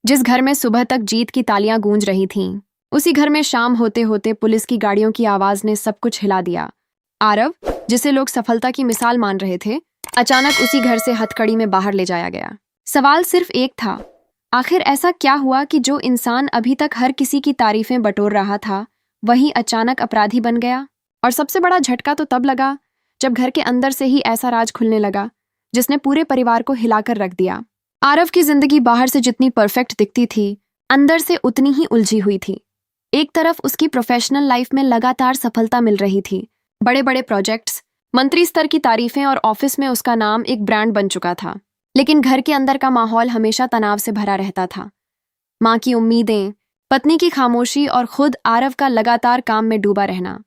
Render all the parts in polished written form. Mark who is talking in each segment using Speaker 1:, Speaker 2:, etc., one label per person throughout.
Speaker 1: जिस घर में सुबह तक जीत की तालियां गूंज रही थीं, उसी घर में शाम होते होते पुलिस की गाड़ियों की आवाज ने सब कुछ हिला दिया। आरव, जिसे लोग सफलता की मिसाल मान रहे थे, अचानक उसी घर से हथकड़ी में बाहर ले जाया गया। सवाल सिर्फ एक था, आखिर ऐसा क्या हुआ कि जो इंसान अभी तक हर किसी की तारीफें बटोर रहा था, वही अचानक अपराधी बन गया? और सबसे बड़ा झटका तो तब लगा जब घर के अंदर से ही ऐसा राज खुलने लगा जिसने पूरे परिवार को हिलाकर रख दिया। आरव की जिंदगी बाहर से जितनी परफेक्ट दिखती थी, अंदर से उतनी ही उलझी हुई थी। एक तरफ उसकी प्रोफेशनल लाइफ में लगातार सफलता मिल रही थी, बड़े बड़े प्रोजेक्ट्स, मंत्री स्तर की तारीफें और ऑफिस में उसका नाम एक ब्रांड बन चुका था। लेकिन घर के अंदर का माहौल हमेशा तनाव से भरा रहता था। माँ की उम्मीदें, पत्नी की खामोशी और खुद आरव का लगातार काम में डूबा रहना,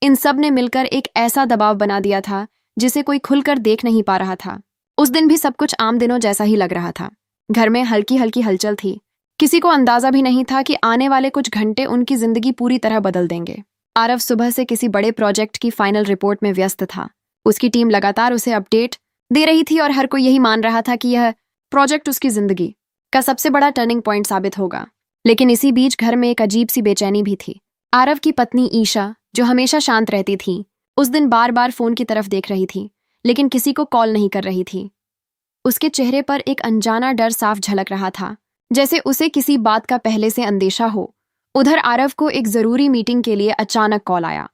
Speaker 1: इन सब ने मिलकर एक ऐसा दबाव बना दिया था जिसे कोई खुलकर देख नहीं पा रहा था। उस दिन भी सब कुछ आम दिनों जैसा ही लग रहा था। घर में हल्की हल्की हलचल थी। किसी को अंदाजा भी नहीं था कि आने वाले कुछ घंटे उनकी जिंदगी पूरी तरह बदल देंगे। आरव सुबह से किसी बड़े प्रोजेक्ट की फाइनल रिपोर्ट में व्यस्त था। उसकी टीम लगातार उसे अपडेट दे रही थी और हर कोई यही मान रहा था कि यह प्रोजेक्ट उसकी जिंदगी का सबसे बड़ा टर्निंग पॉइंट साबित होगा। लेकिन इसी बीच घर में एक अजीब सी बेचैनी भी थी। आरव की पत्नी ईशा, जो हमेशा शांत रहती थी, उस दिन बार बार फोन की तरफ देख रही थी, लेकिन किसी को कॉल नहीं कर रही थी। उसके चेहरे पर एक अनजाना डर साफ झलक रहा था, जैसे उसे किसी बात का पहले से अंदेशा हो। उधर आरव को एक जरूरी मीटिंग के लिए अचानक कॉल आया।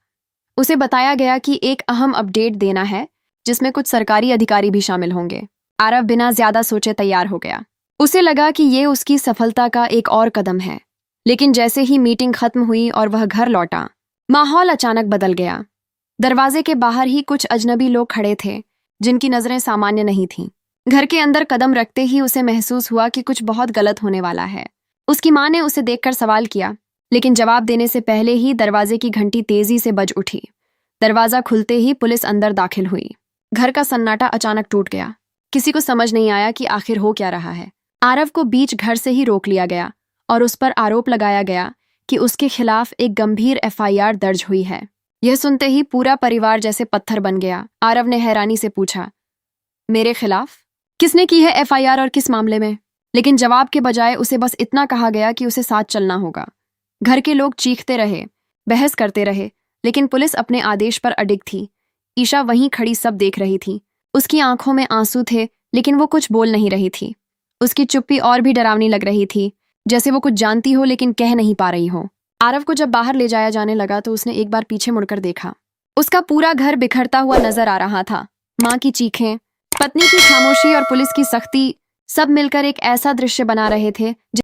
Speaker 1: उसे बताया गया कि एक अहम अपडेट देना है, जिसमें कुछ सरकारी अधिकारी भी शामिल होंगे। आरव बिना ज्यादा सोचे तैयार हो गया। उसे लगा कि ये उसकी सफलता का एक और कदम है। लेकिन जैसे ही मीटिंग खत्म हुई और वह घर लौटा, माहौल अचानक बदल गया। दरवाजे के बाहर ही कुछ अजनबी लोग खड़े थे, जिनकी नजरें सामान्य नहीं थीं। घर के अंदर कदम रखते ही उसे महसूस हुआ कि कुछ बहुत गलत होने वाला है। उसकी माँ ने उसे देखकर सवाल किया, लेकिन जवाब देने से पहले ही दरवाजे की घंटी तेजी से बज उठी। दरवाजा खुलते ही पुलिस अंदर दाखिल हुई। घर का सन्नाटा अचानक टूट गया। किसी को समझ नहीं आया कि आखिर हो क्या रहा है। आरव को बीच घर से ही रोक लिया गया और उस पर आरोप लगाया गया कि उसके खिलाफ एक गंभीर एफआईआर दर्ज हुई है। यह सुनते ही पूरा परिवार जैसे पत्थर बन गया। आरव ने हैरानी से पूछा, मेरे खिलाफ? किसने की है एफआईआर और किस मामले में? लेकिन जवाब के बजाय उसे बस इतना कहा गया कि उसे साथ चलना होगा। घर के लोग चीखते रहे, बहस करते रहे, लेकिन पुलिस अपने आदेश पर अडिग थी। ईशा वहीं खड़ी सब देख रही थी। उसकी आंखों में आंसू थे, लेकिन वो कुछ बोल नहीं रही थी। उसकी चुप्पी और भी डरावनी लग रही थी, जैसे वो कुछ जानती हो लेकिन कह नहीं पा रही हो। आरव को जब बाहर ले जाया जाने लगा तो उसने एक बार पीछे मुड़कर देखा। उसका पूरा घर बिखरता हुआ नजर आ रहा था। माँ की चीखें, पत्नी की खामोशी और पुलिस की सख्ती, सब मिलकर एक ऐसा दृश्य बना रहे थे